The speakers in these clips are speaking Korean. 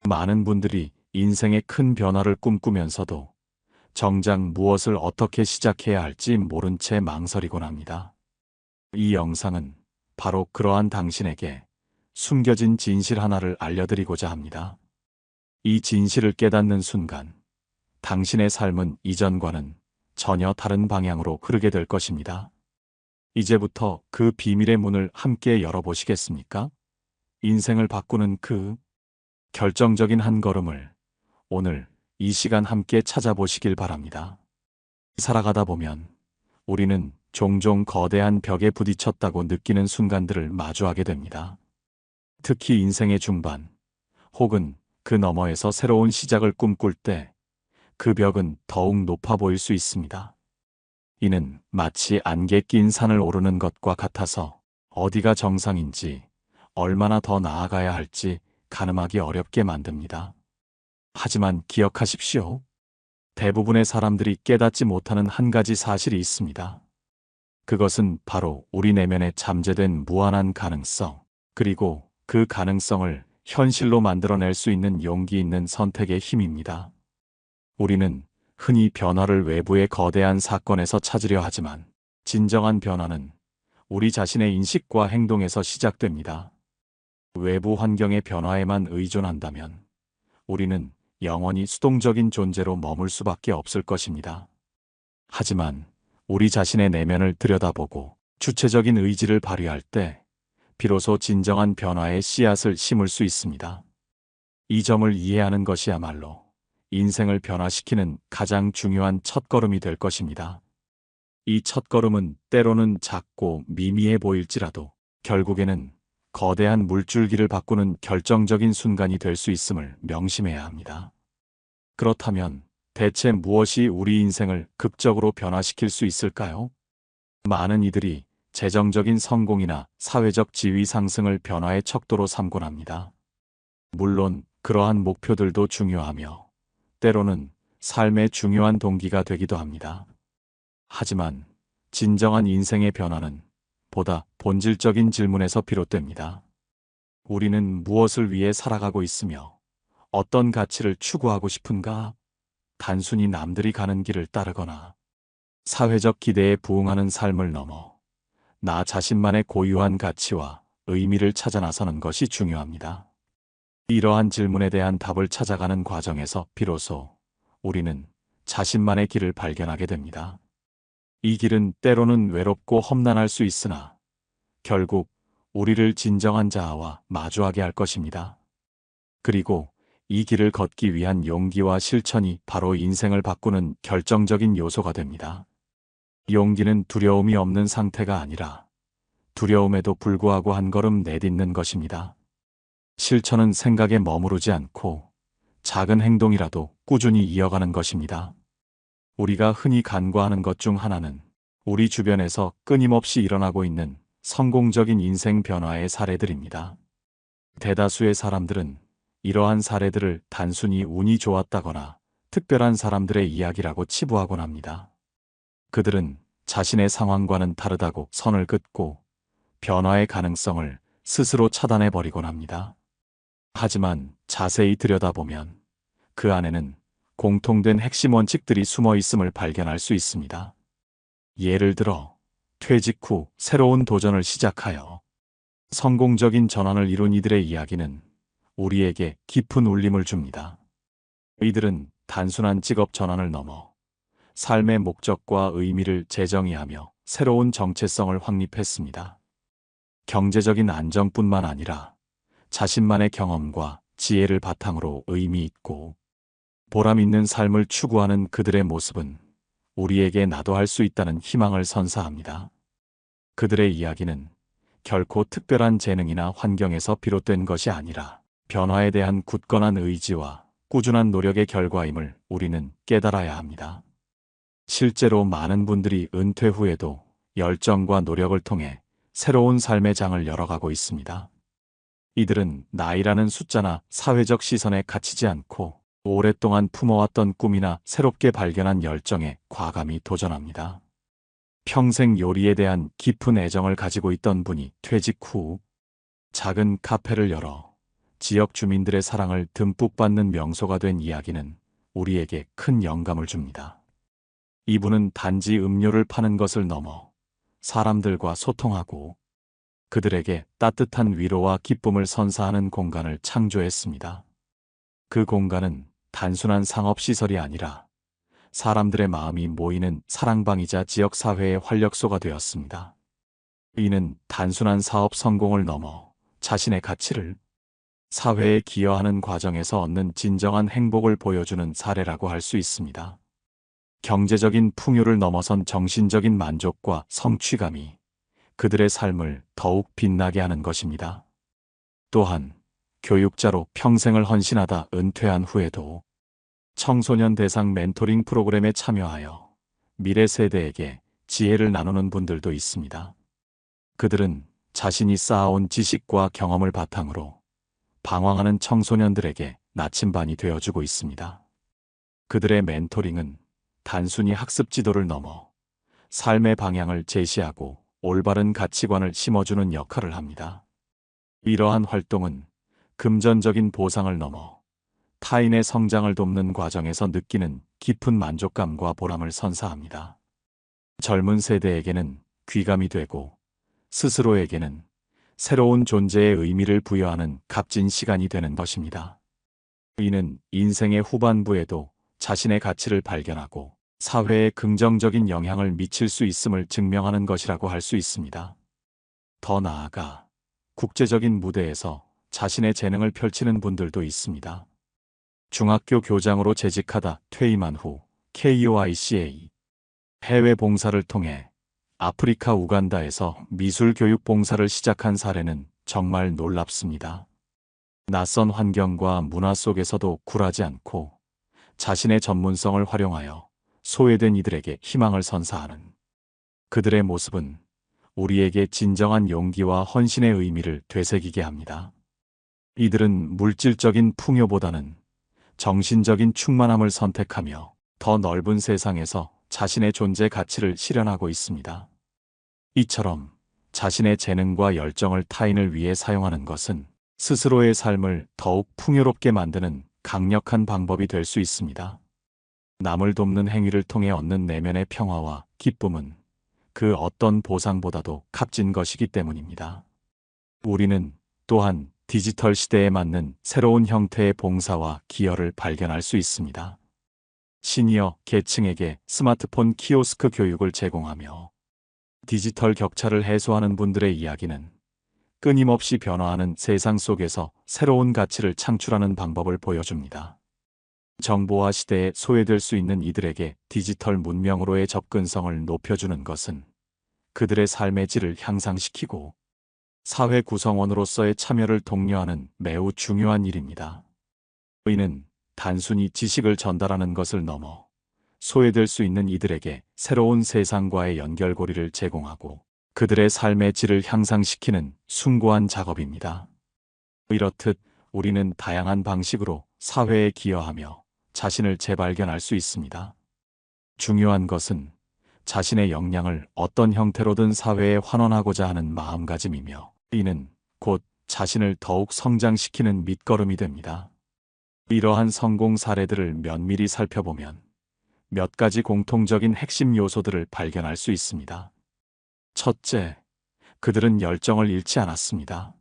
많은 분들이 인생의 큰 변화를 꿈꾸면서도 정작 무엇을 어떻게 시작해야 할지 모른 채 망설이곤 합니다. 이 영상은 바로 그러한 당신에게 숨겨진 진실 하나를 알려드리고자 합니다. 이 진실을 깨닫는 순간 당신의 삶은 이전과는 전혀 다른 방향으로 흐르게 될 것입니다. 이제부터 그 비밀의 문을 함께 열어보시겠습니까? 인생을 바꾸는 그 결정적인 한 걸음을 오늘 이 시간 함께 찾아보시길 바랍니다. 살아가다 보면 우리는 종종 거대한 벽에 부딪혔다고 느끼는 순간들을 마주하게 됩니다. 특히 인생의 중반 혹은 그 너머에서 새로운 시작을 꿈꿀 때 그 벽은 더욱 높아 보일 수 있습니다. 이는 마치 안개 낀 산을 오르는 것과 같아서 어디가 정상인지 얼마나 더 나아가야 할지 가늠하기 어렵게 만듭니다. 하지만 기억하십시오. 대부분의 사람들이 깨닫지 못하는 한 가지 사실이 있습니다. 그것은 바로 우리 내면에 잠재된 무한한 가능성, 그리고 그 가능성을 현실로 만들어낼 수 있는 용기 있는 선택의 힘입니다. 우리는 흔히 변화를 외부의 거대한 사건에서 찾으려 하지만 진정한 변화는 우리 자신의 인식과 행동에서 시작됩니다. 외부 환경의 변화에만 의존한다면 우리는 영원히 수동적인 존재로 머물 수밖에 없을 것입니다. 하지만 우리 자신의 내면을 들여다보고 주체적인 의지를 발휘할 때 비로소 진정한 변화의 씨앗을 심을 수 있습니다. 이 점을 이해하는 것이야말로 인생을 변화시키는 가장 중요한 첫걸음이 될 것입니다. 이 첫걸음은 때로는 작고 미미해 보일지라도 결국에는 거대한 물줄기를 바꾸는 결정적인 순간이 될 수 있음을 명심해야 합니다. 그렇다면 대체 무엇이 우리 인생을 극적으로 변화시킬 수 있을까요? 많은 이들이 재정적인 성공이나 사회적 지위 상승을 변화의 척도로 삼곤 합니다. 물론 그러한 목표들도 중요하며 때로는 삶의 중요한 동기가 되기도 합니다. 하지만 진정한 인생의 변화는 보다 본질적인 질문에서 비롯됩니다. 우리는 무엇을 위해 살아가고 있으며 어떤 가치를 추구하고 싶은가? 단순히 남들이 가는 길을 따르거나 사회적 기대에 부응하는 삶을 넘어 나 자신만의 고유한 가치와 의미를 찾아 나서는 것이 중요합니다. 이러한 질문에 대한 답을 찾아가는 과정에서 비로소 우리는 자신만의 길을 발견하게 됩니다. 이 길은 때로는 외롭고 험난할 수 있으나 결국 우리를 진정한 자아와 마주하게 할 것입니다. 그리고 이 길을 걷기 위한 용기와 실천이 바로 인생을 바꾸는 결정적인 요소가 됩니다. 용기는 두려움이 없는 상태가 아니라 두려움에도 불구하고 한 걸음 내딛는 것입니다. 실천은 생각에 머무르지 않고 작은 행동이라도 꾸준히 이어가는 것입니다. 우리가 흔히 간과하는 것 중 하나는 우리 주변에서 끊임없이 일어나고 있는 성공적인 인생 변화의 사례들입니다. 대다수의 사람들은 이러한 사례들을 단순히 운이 좋았다거나 특별한 사람들의 이야기라고 치부하곤 합니다. 그들은 자신의 상황과는 다르다고 선을 긋고 변화의 가능성을 스스로 차단해버리곤 합니다. 하지만 자세히 들여다보면 그 안에는 공통된 핵심 원칙들이 숨어 있음을 발견할 수 있습니다. 예를 들어 퇴직 후 새로운 도전을 시작하여 성공적인 전환을 이룬 이들의 이야기는 우리에게 깊은 울림을 줍니다. 이들은 단순한 직업 전환을 넘어 삶의 목적과 의미를 재정의하며 새로운 정체성을 확립했습니다. 경제적인 안정뿐만 아니라 자신만의 경험과 지혜를 바탕으로 의미 있고 보람 있는 삶을 추구하는 그들의 모습은 우리에게 나도 할 수 있다는 희망을 선사합니다. 그들의 이야기는 결코 특별한 재능이나 환경에서 비롯된 것이 아니라 변화에 대한 굳건한 의지와 꾸준한 노력의 결과임을 우리는 깨달아야 합니다. 실제로 많은 분들이 은퇴 후에도 열정과 노력을 통해 새로운 삶의 장을 열어가고 있습니다. 이들은 나이라는 숫자나 사회적 시선에 갇히지 않고 오랫동안 품어왔던 꿈이나 새롭게 발견한 열정에 과감히 도전합니다. 평생 요리에 대한 깊은 애정을 가지고 있던 분이 퇴직 후 작은 카페를 열어 지역 주민들의 사랑을 듬뿍 받는 명소가 된 이야기는 우리에게 큰 영감을 줍니다. 이분은 단지 음료를 파는 것을 넘어 사람들과 소통하고 그들에게 따뜻한 위로와 기쁨을 선사하는 공간을 창조했습니다. 그 공간은 단순한 상업시설이 아니라 사람들의 마음이 모이는 사랑방이자 지역사회의 활력소가 되었습니다. 이는 단순한 사업 성공을 넘어 자신의 가치를 사회에 기여하는 과정에서 얻는 진정한 행복을 보여주는 사례라고 할 수 있습니다. 경제적인 풍요를 넘어선 정신적인 만족과 성취감이 그들의 삶을 더욱 빛나게 하는 것입니다. 또한 교육자로 평생을 헌신하다 은퇴한 후에도 청소년 대상 멘토링 프로그램에 참여하여 미래 세대에게 지혜를 나누는 분들도 있습니다. 그들은 자신이 쌓아온 지식과 경험을 바탕으로 방황하는 청소년들에게 나침반이 되어주고 있습니다. 그들의 멘토링은 단순히 학습 지도를 넘어 삶의 방향을 제시하고 올바른 가치관을 심어주는 역할을 합니다. 이러한 활동은 금전적인 보상을 넘어 타인의 성장을 돕는 과정에서 느끼는 깊은 만족감과 보람을 선사합니다. 젊은 세대에게는 귀감이 되고 스스로에게는 새로운 존재의 의미를 부여하는 값진 시간이 되는 것입니다. 이는 인생의 후반부에도 자신의 가치를 발견하고 사회에 긍정적인 영향을 미칠 수 있음을 증명하는 것이라고 할 수 있습니다. 더 나아가 국제적인 무대에서 자신의 재능을 펼치는 분들도 있습니다. 중학교 교장으로 재직하다 퇴임한 후 KOICA 해외 봉사를 통해 아프리카 우간다에서 미술 교육 봉사를 시작한 사례는 정말 놀랍습니다. 낯선 환경과 문화 속에서도 굴하지 않고 자신의 전문성을 활용하여 소외된 이들에게 희망을 선사하는 그들의 모습은 우리에게 진정한 용기와 헌신의 의미를 되새기게 합니다. 이들은 물질적인 풍요보다는 정신적인 충만함을 선택하며 더 넓은 세상에서 자신의 존재 가치를 실현하고 있습니다. 이처럼 자신의 재능과 열정을 타인을 위해 사용하는 것은 스스로의 삶을 더욱 풍요롭게 만드는 강력한 방법이 될 수 있습니다. 남을 돕는 행위를 통해 얻는 내면의 평화와 기쁨은 그 어떤 보상보다도 값진 것이기 때문입니다. 우리는 또한 디지털 시대에 맞는 새로운 형태의 봉사와 기여를 발견할 수 있습니다. 시니어 계층에게 스마트폰 키오스크 교육을 제공하며 디지털 격차를 해소하는 분들의 이야기는 끊임없이 변화하는 세상 속에서 새로운 가치를 창출하는 방법을 보여줍니다. 정보화 시대에 소외될 수 있는 이들에게 디지털 문명으로의 접근성을 높여주는 것은 그들의 삶의 질을 향상시키고 사회 구성원으로서의 참여를 독려하는 매우 중요한 일입니다. 이는 단순히 지식을 전달하는 것을 넘어 소외될 수 있는 이들에게 새로운 세상과의 연결고리를 제공하고 그들의 삶의 질을 향상시키는 숭고한 작업입니다. 이렇듯 우리는 다양한 방식으로 사회에 기여하며 자신을 재발견할 수 있습니다. 중요한 것은 자신의 역량을 어떤 형태로든 사회에 환원하고자 하는 마음가짐이며 이는 곧 자신을 더욱 성장시키는 밑거름이 됩니다. 이러한 성공 사례들을 면밀히 살펴보면 몇 가지 공통적인 핵심 요소들을 발견할 수 있습니다. 첫째, 그들은 열정을 잃지 않았습니다.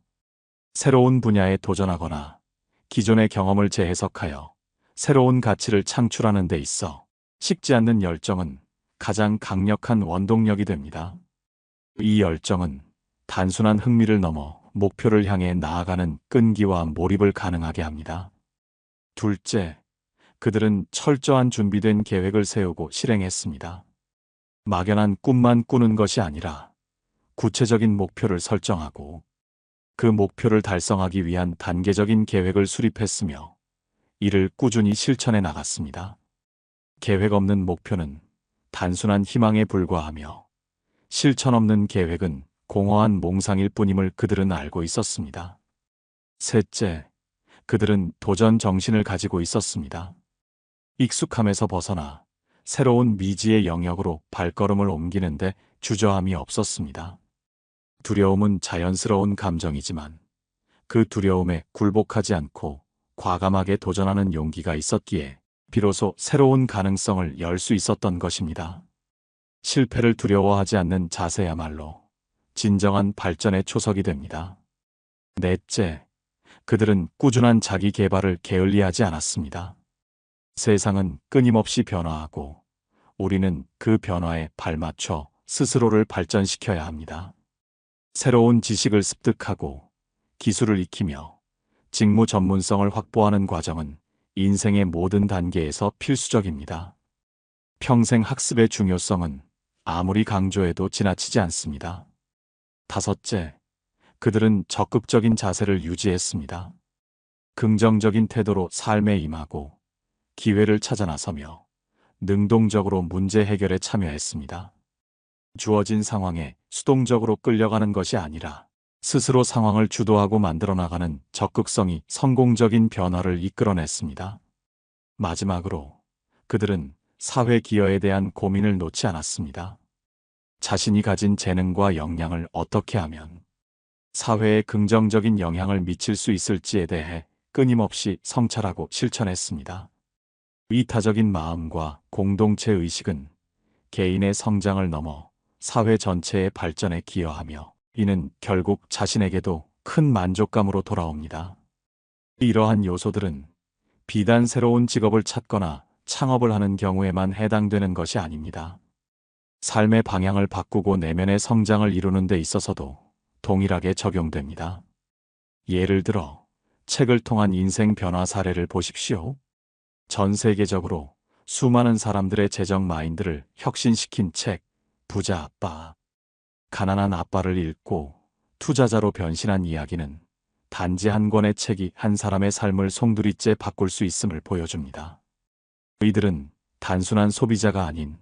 새로운 분야에 도전하거나 기존의 경험을 재해석하여 새로운 가치를 창출하는 데 있어 식지 않는 열정은 가장 강력한 원동력이 됩니다. 이 열정은 단순한 흥미를 넘어 목표를 향해 나아가는 끈기와 몰입을 가능하게 합니다. 둘째, 그들은 철저한 준비된 계획을 세우고 실행했습니다. 막연한 꿈만 꾸는 것이 아니라 구체적인 목표를 설정하고 그 목표를 달성하기 위한 단계적인 계획을 수립했으며 이를 꾸준히 실천해 나갔습니다. 계획 없는 목표는 단순한 희망에 불과하며 실천 없는 계획은 공허한 몽상일 뿐임을 그들은 알고 있었습니다. 셋째, 그들은 도전 정신을 가지고 있었습니다. 익숙함에서 벗어나 새로운 미지의 영역으로 발걸음을 옮기는데 주저함이 없었습니다. 두려움은 자연스러운 감정이지만 그 두려움에 굴복하지 않고 과감하게 도전하는 용기가 있었기에 비로소 새로운 가능성을 열 수 있었던 것입니다. 실패를 두려워하지 않는 자세야말로 진정한 발전의 초석이 됩니다. 넷째, 그들은 꾸준한 자기 개발을 게을리하지 않았습니다. 세상은 끊임없이 변화하고 우리는 그 변화에 발맞춰 스스로를 발전시켜야 합니다. 새로운 지식을 습득하고 기술을 익히며 직무 전문성을 확보하는 과정은 인생의 모든 단계에서 필수적입니다. 평생 학습의 중요성은 아무리 강조해도 지나치지 않습니다. 다섯째, 그들은 적극적인 자세를 유지했습니다. 긍정적인 태도로 삶에 임하고 기회를 찾아 나서며 능동적으로 문제 해결에 참여했습니다. 주어진 상황에 수동적으로 끌려가는 것이 아니라 스스로 상황을 주도하고 만들어 나가는 적극성이 성공적인 변화를 이끌어냈습니다. 마지막으로 그들은 사회 기여에 대한 고민을 놓지 않았습니다. 자신이 가진 재능과 역량을 어떻게 하면 사회에 긍정적인 영향을 미칠 수 있을지에 대해 끊임없이 성찰하고 실천했습니다. 이타적인 마음과 공동체 의식은 개인의 성장을 넘어 사회 전체의 발전에 기여하며 이는 결국 자신에게도 큰 만족감으로 돌아옵니다. 이러한 요소들은 비단 새로운 직업을 찾거나 창업을 하는 경우에만 해당되는 것이 아닙니다. 삶의 방향을 바꾸고 내면의 성장을 이루는 데 있어서도 동일하게 적용됩니다. 예를 들어 책을 통한 인생 변화 사례를 보십시오. 전 세계적으로 수많은 사람들의 재정 마인드를 혁신시킨 책, 부자 아빠, 가난한 아빠를 읽고 투자자로 변신한 이야기는 단지 한 권의 책이 한 사람의 삶을 송두리째 바꿀 수 있음을 보여줍니다. 이들은 단순한 소비자가 아닌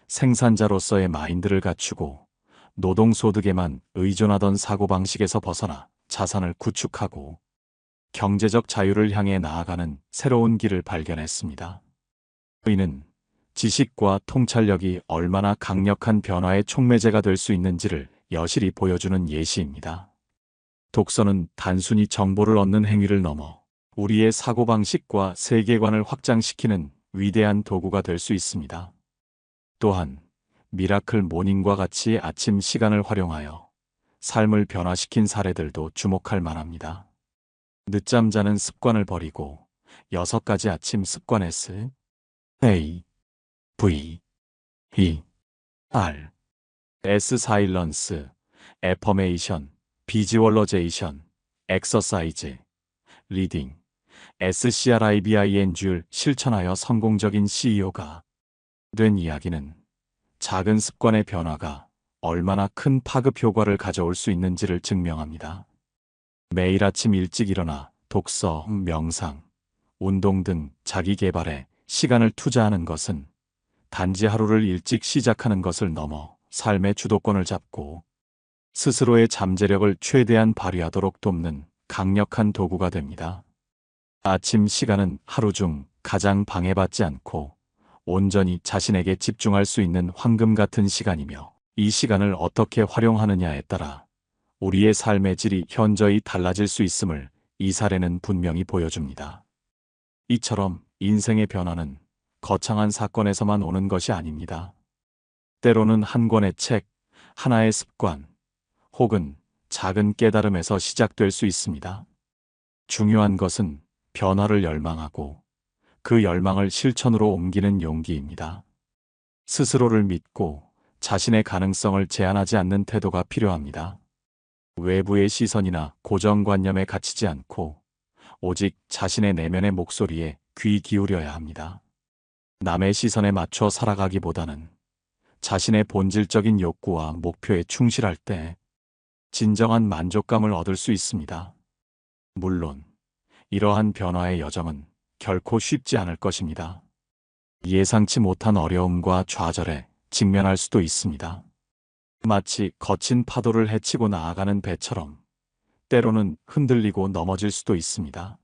생산자로서의 마인드를 갖추고 노동소득에만 의존하던 사고방식에서 벗어나 자산을 구축하고 경제적 자유를 향해 나아가는 새로운 길을 발견했습니다. 이는 지식과 통찰력이 얼마나 강력한 변화의 촉매제가 될 수 있는지를 여실히 보여주는 예시입니다. 독서는 단순히 정보를 얻는 행위를 넘어 우리의 사고방식과 세계관을 확장시키는 위대한 도구가 될 수 있습니다. 또한 미라클 모닝과 같이 아침 시간을 활용하여 삶을 변화시킨 사례들도 주목할 만합니다. 늦잠 자는 습관을 버리고 6가지 아침 습관 S, A, V, E, R, S 사일런스, 애퍼메이션, 비지월러제이션, 엑서사이즈, 리딩, SCRIBING를 실천하여 성공적인 CEO가 된 이야기는 작은 습관의 변화가 얼마나 큰 파급 효과를 가져올 수 있는지를 증명합니다. 매일 아침 일찍 일어나 독서, 명상, 운동 등 자기 개발에 시간을 투자하는 것은 단지 하루를 일찍 시작하는 것을 넘어 삶의 주도권을 잡고 스스로의 잠재력을 최대한 발휘하도록 돕는 강력한 도구가 됩니다. 아침 시간은 하루 중 가장 방해받지 않고 온전히 자신에게 집중할 수 있는 황금 같은 시간이며 이 시간을 어떻게 활용하느냐에 따라 우리의 삶의 질이 현저히 달라질 수 있음을 이 사례는 분명히 보여줍니다. 이처럼 인생의 변화는 거창한 사건에서만 오는 것이 아닙니다. 때로는 한 권의 책, 하나의 습관, 혹은 작은 깨달음에서 시작될 수 있습니다. 중요한 것은 변화를 열망하고 그 열망을 실천으로 옮기는 용기입니다. 스스로를 믿고 자신의 가능성을 제한하지 않는 태도가 필요합니다. 외부의 시선이나 고정관념에 갇히지 않고 오직 자신의 내면의 목소리에 귀 기울여야 합니다. 남의 시선에 맞춰 살아가기보다는 자신의 본질적인 욕구와 목표에 충실할 때 진정한 만족감을 얻을 수 있습니다. 물론 이러한 변화의 여정은 결코 쉽지 않을 것입니다. 예상치 못한 어려움과 좌절에 직면할 수도 있습니다. 마치 거친 파도를 헤치고 나아가는 배처럼 때로는 흔들리고 넘어질 수도 있습니다.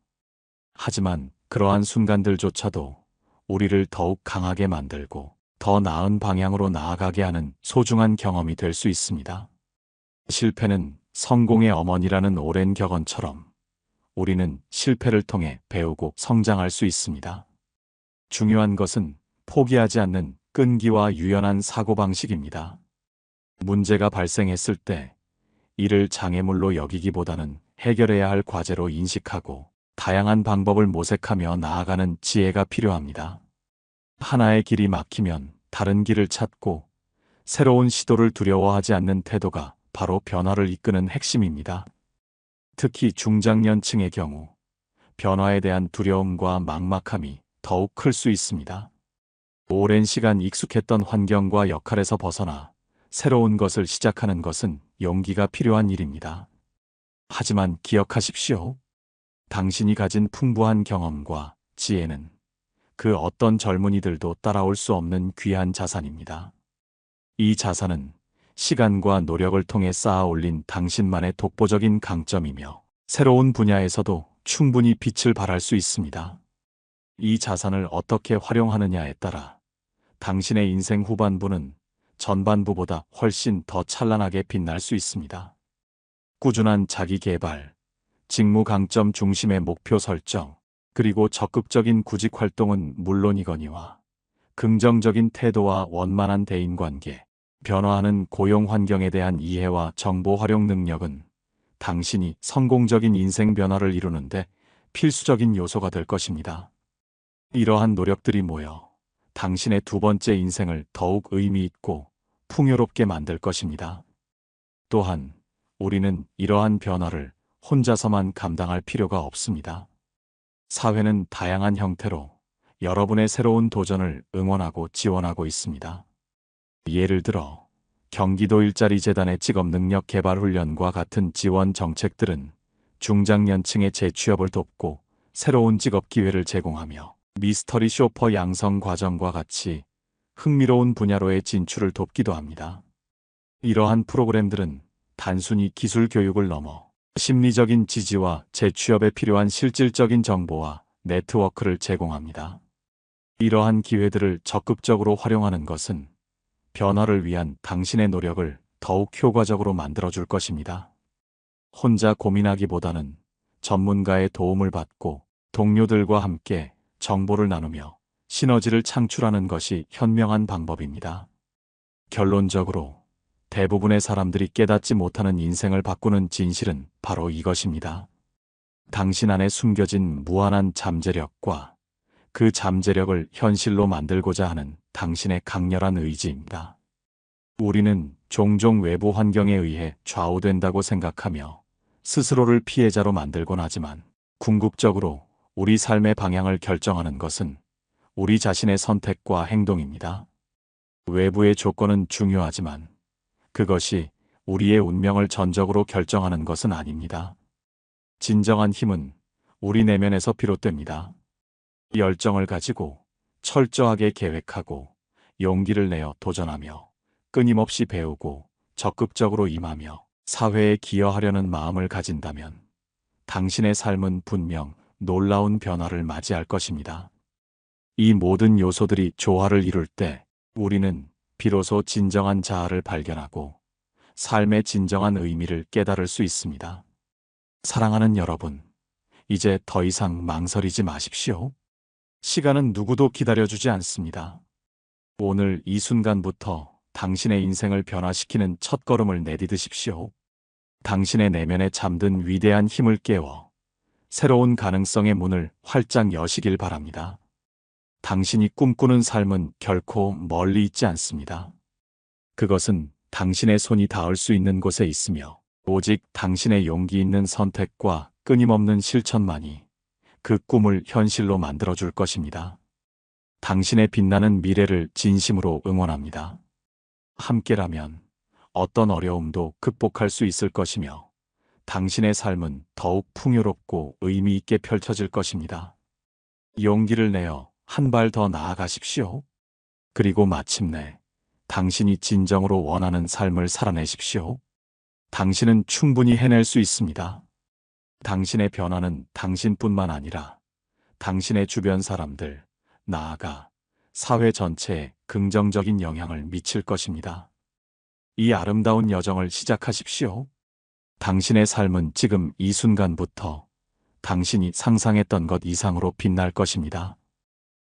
하지만 그러한 순간들조차도 우리를 더욱 강하게 만들고 더 나은 방향으로 나아가게 하는 소중한 경험이 될 수 있습니다. 실패는 성공의 어머니라는 오랜 격언처럼 우리는 실패를 통해 배우고 성장할 수 있습니다. 중요한 것은 포기하지 않는 끈기와 유연한 사고방식입니다. 문제가 발생했을 때 이를 장애물로 여기기보다는 해결해야 할 과제로 인식하고 다양한 방법을 모색하며 나아가는 지혜가 필요합니다. 하나의 길이 막히면 다른 길을 찾고 새로운 시도를 두려워하지 않는 태도가 바로 변화를 이끄는 핵심입니다. 특히 중장년층의 경우 변화에 대한 두려움과 막막함이 더욱 클 수 있습니다. 오랜 시간 익숙했던 환경과 역할에서 벗어나 새로운 것을 시작하는 것은 용기가 필요한 일입니다. 하지만 기억하십시오. 당신이 가진 풍부한 경험과 지혜는 그 어떤 젊은이들도 따라올 수 없는 귀한 자산입니다. 이 자산은 시간과 노력을 통해 쌓아 올린 당신만의 독보적인 강점이며 새로운 분야에서도 충분히 빛을 발할 수 있습니다. 이 자산을 어떻게 활용하느냐에 따라 당신의 인생 후반부는 전반부보다 훨씬 더 찬란하게 빛날 수 있습니다. 꾸준한 자기 개발, 직무 강점 중심의 목표 설정, 그리고 적극적인 구직 활동은 물론이거니와 긍정적인 태도와 원만한 대인관계, 변화하는 고용 환경에 대한 이해와 정보 활용 능력은 당신이 성공적인 인생 변화를 이루는데 필수적인 요소가 될 것입니다. 이러한 노력들이 모여 당신의 두 번째 인생을 더욱 의미 있고 풍요롭게 만들 것입니다. 또한 우리는 이러한 변화를 혼자서만 감당할 필요가 없습니다. 사회는 다양한 형태로 여러분의 새로운 도전을 응원하고 지원하고 있습니다. 예를 들어 경기도 일자리 재단의 직업능력개발훈련과 같은 지원 정책들은 중장년층의 재취업을 돕고 새로운 직업 기회를 제공하며 미스터리 쇼퍼 양성 과정과 같이 흥미로운 분야로의 진출을 돕기도 합니다. 이러한 프로그램들은 단순히 기술 교육을 넘어 심리적인 지지와 재취업에 필요한 실질적인 정보와 네트워크를 제공합니다. 이러한 기회들을 적극적으로 활용하는 것은 변화를 위한 당신의 노력을 더욱 효과적으로 만들어줄 것입니다. 혼자 고민하기보다는 전문가의 도움을 받고 동료들과 함께 정보를 나누며 시너지를 창출하는 것이 현명한 방법입니다. 결론적으로 대부분의 사람들이 깨닫지 못하는 인생을 바꾸는 진실은 바로 이것입니다. 당신 안에 숨겨진 무한한 잠재력과 그 잠재력을 현실로 만들고자 하는 당신의 강렬한 의지입니다. 우리는 종종 외부 환경에 의해 좌우된다고 생각하며 스스로를 피해자로 만들곤 하지만 궁극적으로 우리 삶의 방향을 결정하는 것은 우리 자신의 선택과 행동입니다. 외부의 조건은 중요하지만 그것이 우리의 운명을 전적으로 결정하는 것은 아닙니다. 진정한 힘은 우리 내면에서 비롯됩니다. 열정을 가지고 철저하게 계획하고 용기를 내어 도전하며 끊임없이 배우고 적극적으로 임하며 사회에 기여하려는 마음을 가진다면 당신의 삶은 분명 놀라운 변화를 맞이할 것입니다. 이 모든 요소들이 조화를 이룰 때 우리는 비로소 진정한 자아를 발견하고 삶의 진정한 의미를 깨달을 수 있습니다. 사랑하는 여러분, 이제 더 이상 망설이지 마십시오. 시간은 누구도 기다려주지 않습니다. 오늘 이 순간부터 당신의 인생을 변화시키는 첫걸음을 내디디십시오. 당신의 내면에 잠든 위대한 힘을 깨워 새로운 가능성의 문을 활짝 여시길 바랍니다. 당신이 꿈꾸는 삶은 결코 멀리 있지 않습니다. 그것은 당신의 손이 닿을 수 있는 곳에 있으며 오직 당신의 용기 있는 선택과 끊임없는 실천만이 그 꿈을 현실로 만들어줄 것입니다. 당신의 빛나는 미래를 진심으로 응원합니다. 함께라면 어떤 어려움도 극복할 수 있을 것이며 당신의 삶은 더욱 풍요롭고 의미 있게 펼쳐질 것입니다. 용기를 내어 한 발 더 나아가십시오. 그리고 마침내 당신이 진정으로 원하는 삶을 살아내십시오. 당신은 충분히 해낼 수 있습니다. 당신의 변화는 당신뿐만 아니라 당신의 주변 사람들, 나아가 사회 전체에 긍정적인 영향을 미칠 것입니다. 이 아름다운 여정을 시작하십시오. 당신의 삶은 지금 이 순간부터 당신이 상상했던 것 이상으로 빛날 것입니다.